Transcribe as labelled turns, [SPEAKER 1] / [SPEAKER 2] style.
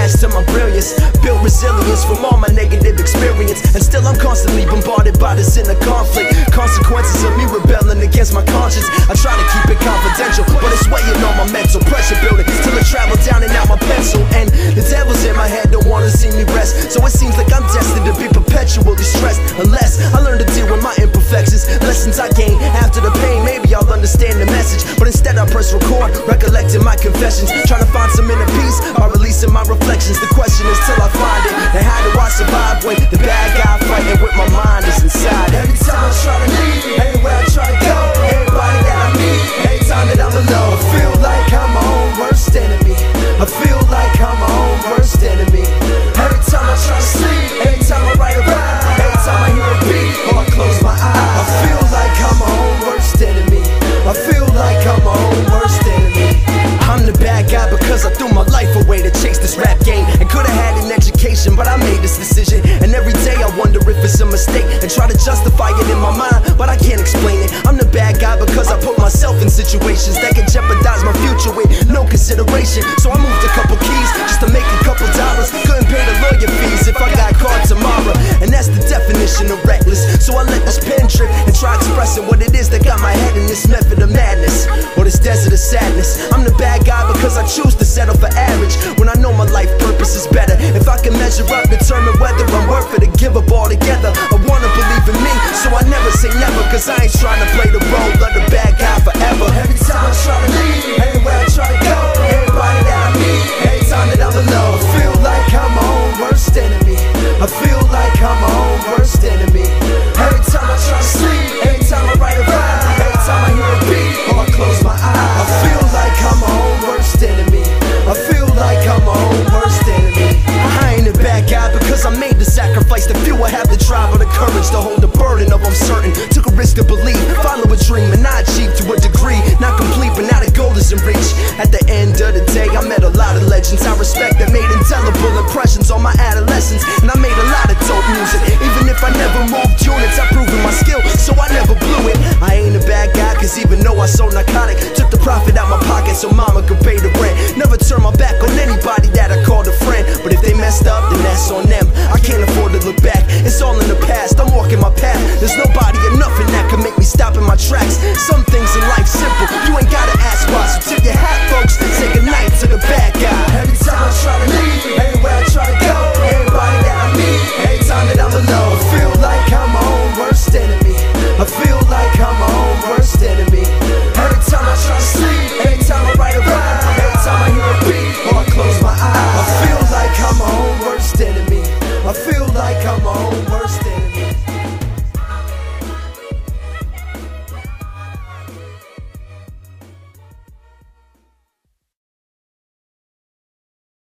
[SPEAKER 1] adds to my brilliance. Built resilience from all my negative experience, and still I'm constantly bombarded by this inner conflict. Consequences of me rebelling against my conscience. I try to keep it confidential, but it's weighing on my mental. Pressure building till it travel down and out my pencil. And the devil's in my head, don't wanna see me rest. So it seems like I'm destined to be perpetually stressed, unless I learn to deal with my imperfections. Lessons I gain after the pain, maybe I'll understand the message. But instead I press record, recollecting my confessions, trying to find some inner peace by releasing my reflections. The question is till I find it, and how do I survive when the bad guy fighting with my mind is inside? Every time I try to leave, anywhere I try to go, everybody that I meet, every time that I'm alone, I feel like I'm my own worst enemy. I feel like I'm my own worst enemy. Every time I try to sleep, every time I write a rap, every time I hear a beat or I close my eyes, I feel like I'm my own worst enemy. I feel like I'm my own worst enemy. I'm the bad guy because I threw my life away to chase this rap game, and could've had an education, but I made this decision. And every day I wonder if it's a mistake, and try to justify it in my mind, but I can't explain it. I'm the bad guy because I put myself in situations that can jeopardize my future with no consideration. So I moved a couple keys just to make a couple dollars. Couldn't pay the lawyer fees if I got caught tomorrow, and that's the definition of reckless. So I let this pen trip and try expressing what it is that got my head in this method of madness, or this desert of sadness. I'm the bad guy because I choose to settle for average when I know my life purpose is better. If I can measure up, determine whether I'm worth it, to give up altogether. I wanna believe in me, so I never say never, cause I ain't trying to play the role of the bad guy forever. Every time I try to leave, anywhere I try to go, everybody that I meet, every time that I'm alone, I feel like I'm my own worst enemy. I feel like I'm my own worst enemy. Every time I try to sleep, every time I write a rap, every time I hear a beat or I close my eyes, I feel like I'm my own worst enemy. I feel like I'm my own worst enemy. I ain't a bad guy because I made the sacrifice. The few I have the drive or the courage to hold the burden of uncertain. Took a risk to believe, follow a dream, and I achieved to a degree. Not complete, but now the goal is in reach. At the end of the day, I met a lot of legends I respect that made indelible impressions on my adolescence. And I made a lot of dope music, even if I never moved units. I proven my skill, so I never blew it. I ain't a bad guy, cause even though I sold narcotic, took the profit out my pocket so mama could pay the rent. Never turn my back on anybody that I called a friend, but if they messed up, then that's on them. I can't afford to look back, it's all in the past. I'm walking my path, there's nobody or nothing that can make me stop in my tracks. Some things in life simple, you ain't gotta ask why. So tip your hat, folks, say goodnight to the bad guy. Every time I try to leave, anywhere I try to go, everybody that I meet, every time that I'm alone, I feel like I'm my own worst enemy. I feel like I'm my own worst enemy. Every time I try to sleep, every time I write a rap, every time I hear a beat or I close my eyes, I feel like I'm my own worst enemy. I feel like I'm my own worst enemy.